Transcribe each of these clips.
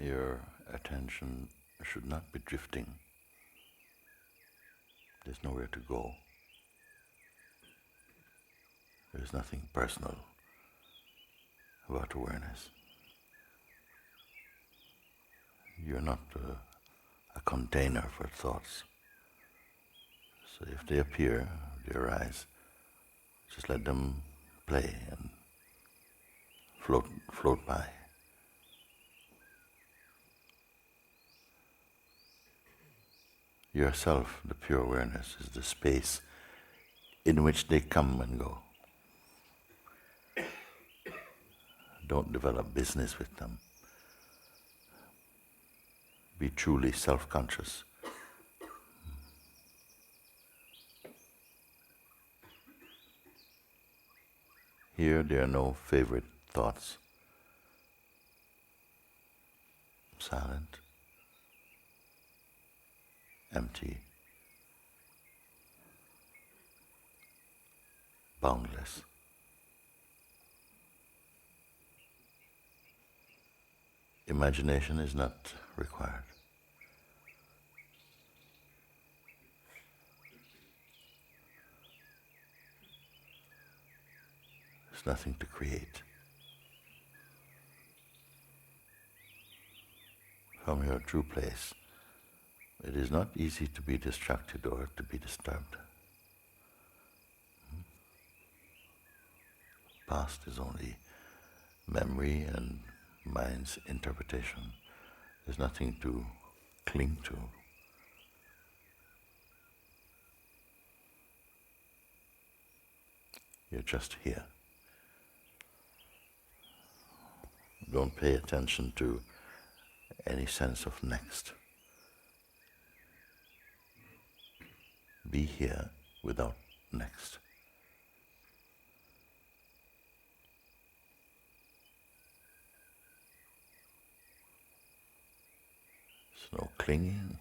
Your attention should not be drifting. There's nowhere to go. There's nothing personal about awareness. You're not a container for thoughts. So if they appear, they arise, just let them play and float by. Yourself, the pure awareness, is the space in which they come and go. Don't develop business with them. Be truly self-conscious. Here there are no favorite thoughts. Silent, empty, boundless. Imagination is not required. There's nothing to create. From your true place, it is not easy to be distracted or to be disturbed. Past is only memory and mind's interpretation. There's nothing to cling to. You're just here. Don't pay attention to any sense of next. Be here without next. There's no clinging.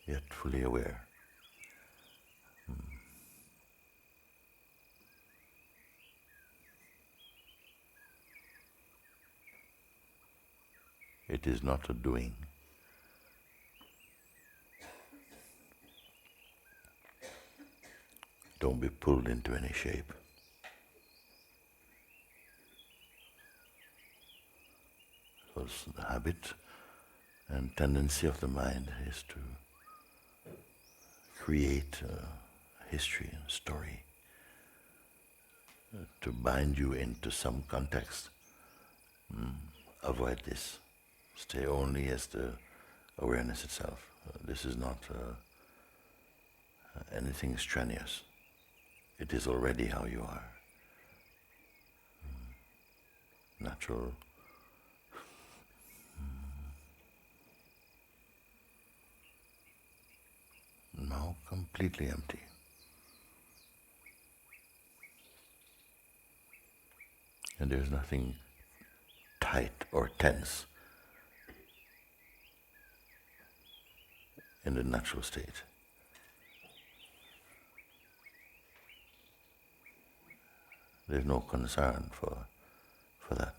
Yet fully aware. It is not a doing. Don't be pulled into any shape. Because the habit and tendency of the mind is to create a history and story, to bind you into some context. Avoid this. Stay only as the awareness itself. This is not anything strenuous. It is already how you are. Natural. Now completely empty. And there's nothing tight or tense in the natural state. There's no concern for that.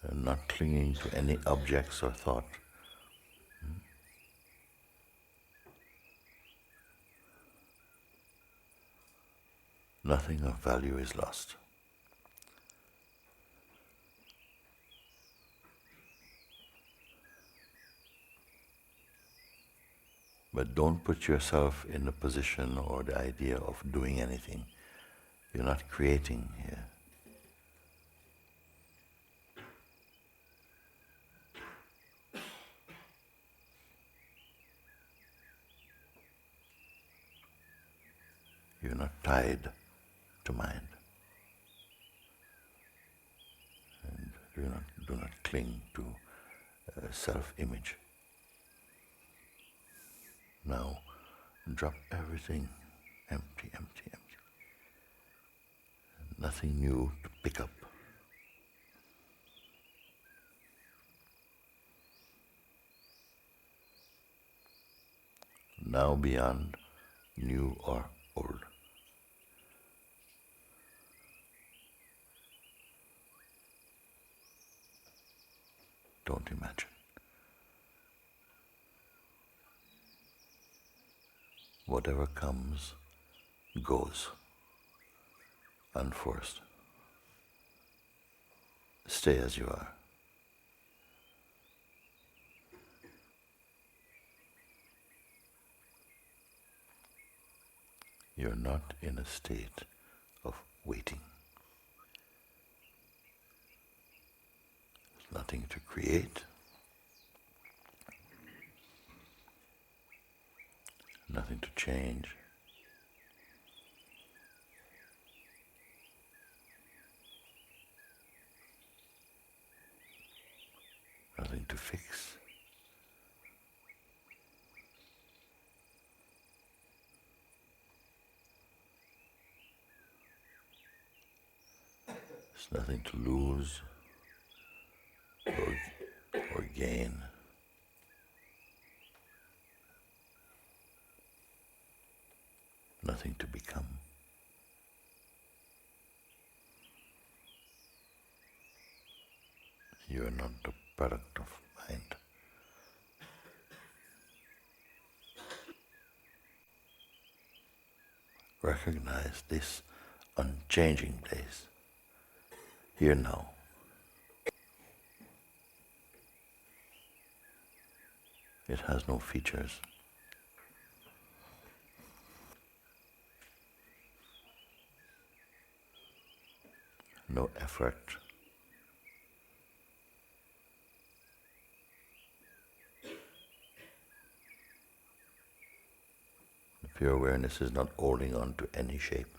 And not clinging to any objects or thought. Nothing of value is lost. But don't put yourself in the position or the idea of doing anything. You're not creating here. You're not tied to mind. And do not cling to self-image. Now, drop everything, empty, empty, empty. Nothing new to pick up. now beyond new or old. Don't imagine. Whatever comes, goes, unforced. Stay as you are. You're not in a state of waiting. There's nothing to create, nothing to change, nothing to fix. There's nothing to lose or gain. Nothing to become. You are not the product of mind. Recognize this unchanging place, here now. It has no features. No effort. The pure awareness is not holding on to any shape,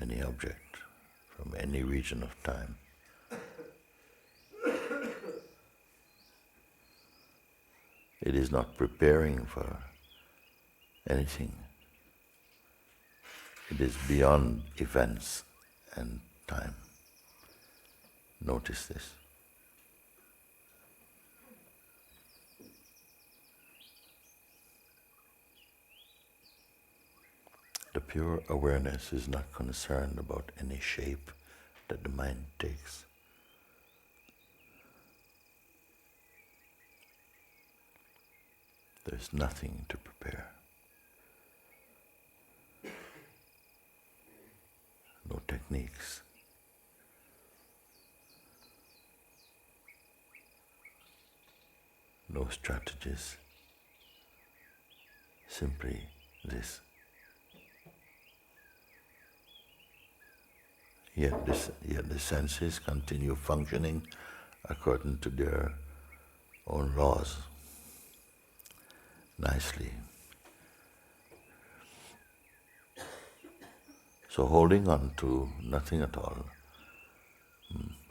any object, from any region of time. It is not preparing for anything. It is beyond events and time. Notice this. The pure awareness is not concerned about any shape that the mind takes. There's nothing to prepare. No techniques. No strategies. Simply this. Yet the senses continue functioning according to their own laws, nicely. So holding on to nothing at all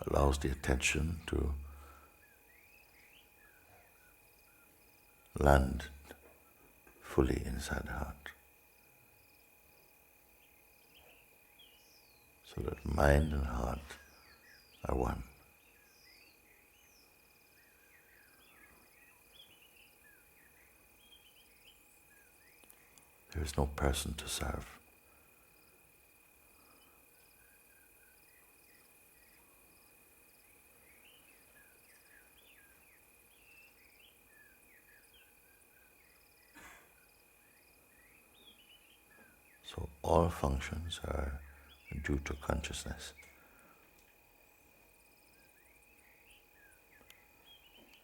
allows the attention to land fully inside the heart. So that mind and heart are one. There is no person to serve. So all functions are due to consciousness.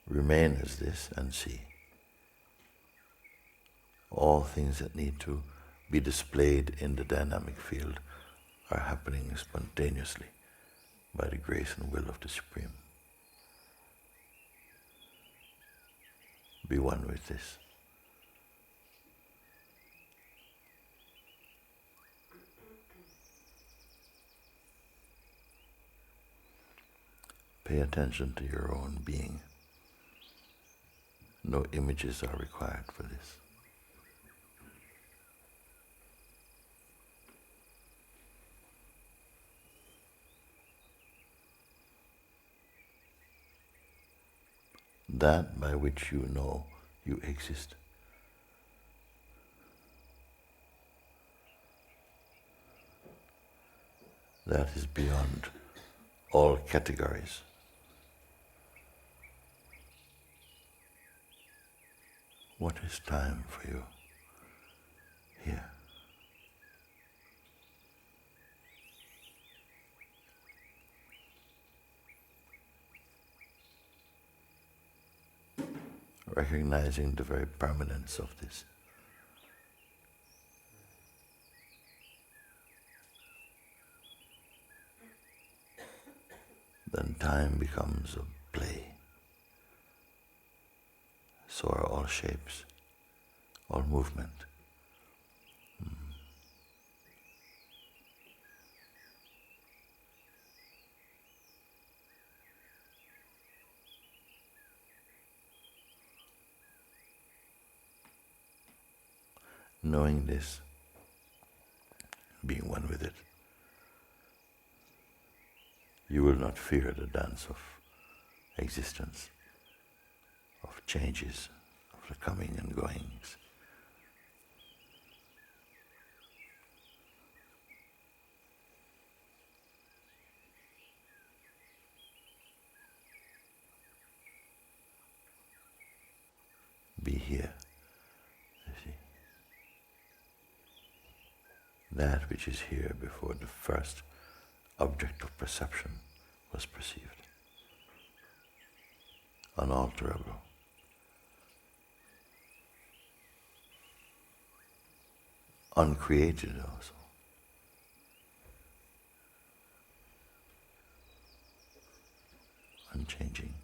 Remain as this and see. All things that need to be displayed in the dynamic field are happening spontaneously by the grace and will of the Supreme. Be one with this. Pay attention to your own being. No images are required for this. That by which you know you exist. that is beyond all categories. What is time for you here? Recognizing the very permanence of this. Then time becomes a play. So are all shapes, all movement. Knowing this, being one with it, you will not fear the dance of existence, of changes, of the coming and goings. Be here, you see. That which is here before the first object of perception was perceived. Unalterable. Uncreated also. Unchanging.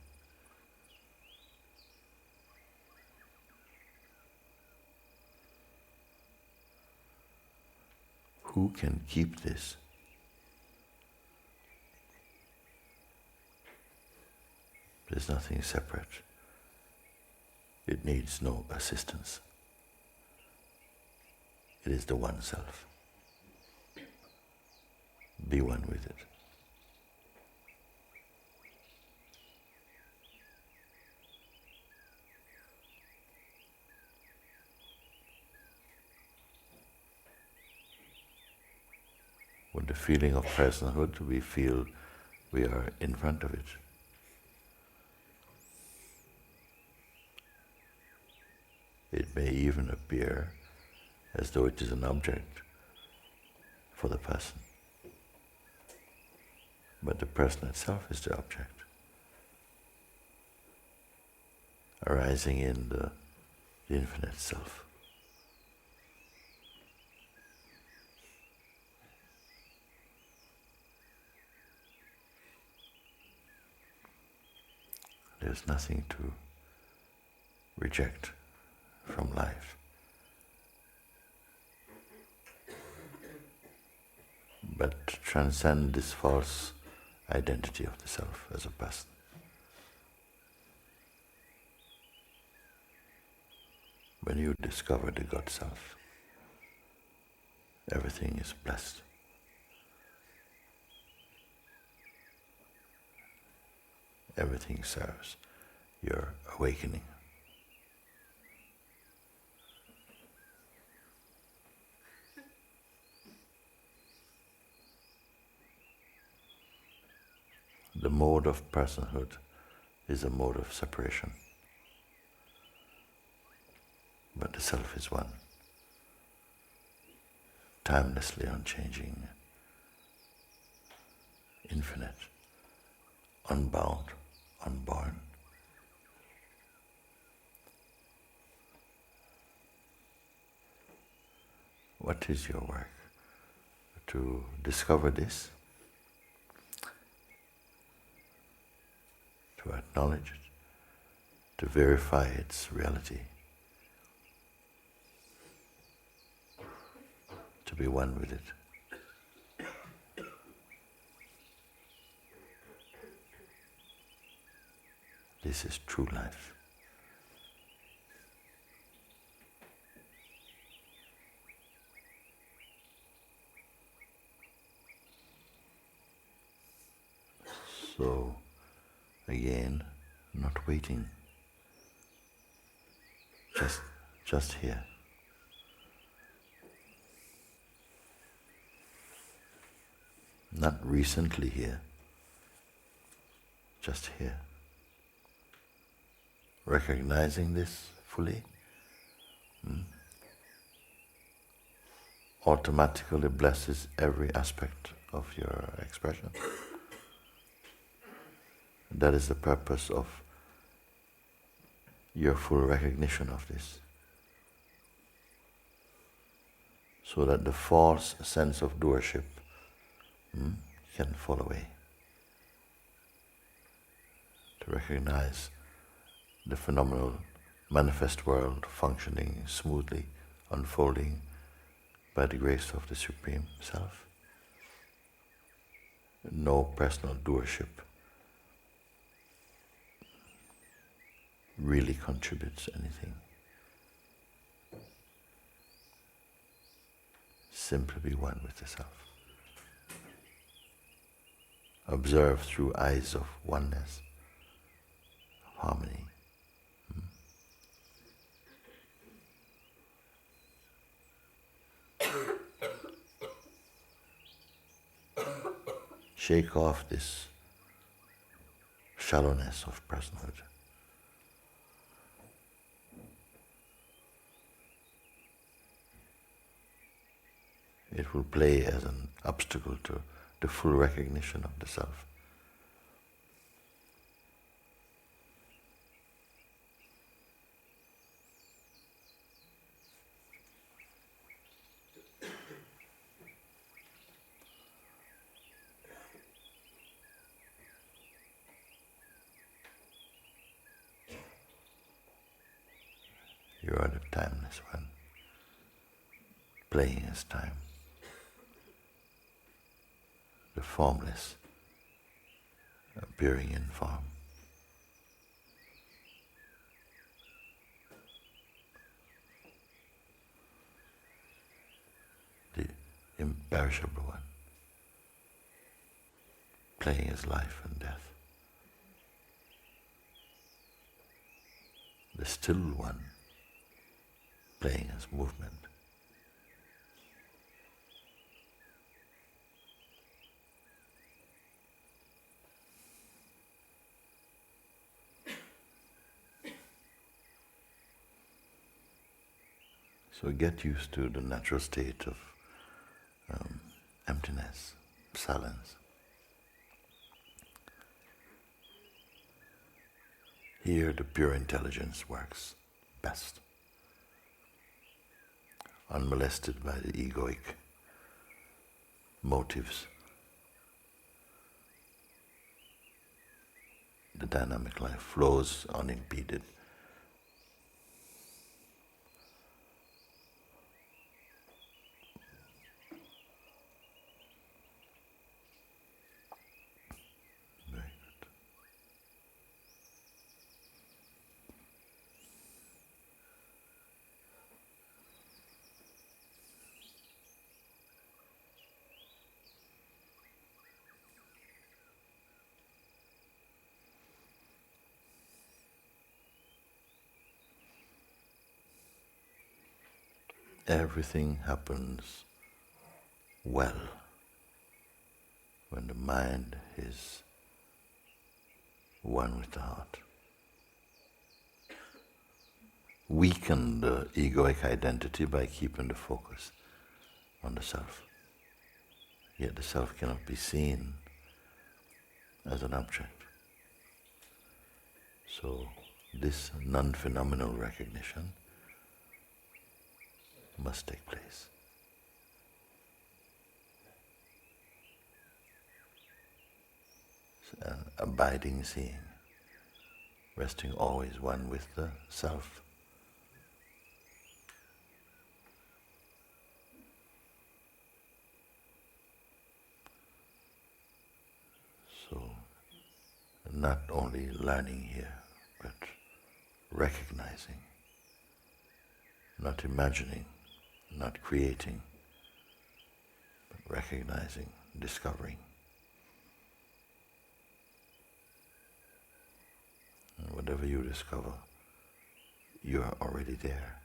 Who can keep this? There's nothing separate. It needs no assistance. It is the one self. Be one with it. With the feeling of personhood, we feel we are in front of it. It may even appear as though it is an object for the person. But the person itself is the object, arising in the infinite self. There's nothing to reject from life, but transcend this false identity of the self as a person. When you discover the God self, everything is blessed. Everything serves your awakening. The mode of personhood is a mode of separation. But the self is one, timelessly unchanging, infinite, unbound, unborn. What is your work? To discover this, to acknowledge it, to verify its reality, to be one with it. This is true life. So, again, not waiting, just here. Not recently here, just here. Recognizing this fully automatically blesses every aspect of your expression. That is the purpose of your full recognition of this. So that the false sense of doership can fall away. To recognize the phenomenal manifest world functioning smoothly, unfolding by the grace of the Supreme Self. No personal doership really contributes anything. Simply be one with the Self. Observe through eyes of oneness, harmony. Shake off this shallowness of personhood. It will play as an obstacle to the full recognition of the Self. You are the timeless one, playing as time. The formless, appearing in form. The imperishable one, playing as life and death. The still one, playing as movement. So get used to the natural state of emptiness, silence. Here the pure intelligence works best, unmolested by the egoic motives. The dynamic life flows unimpeded. Very good. Everything happens well when the mind is one with the heart. Weaken the egoic identity by keeping the focus on the Self. Yet the Self cannot be seen as an object. So this non-phenomenal recognition must take place. It's an abiding seeing, resting always one with the Self. So, not only learning here, but recognizing, not imagining, not creating, but recognizing, discovering. And whatever you discover, you are already there.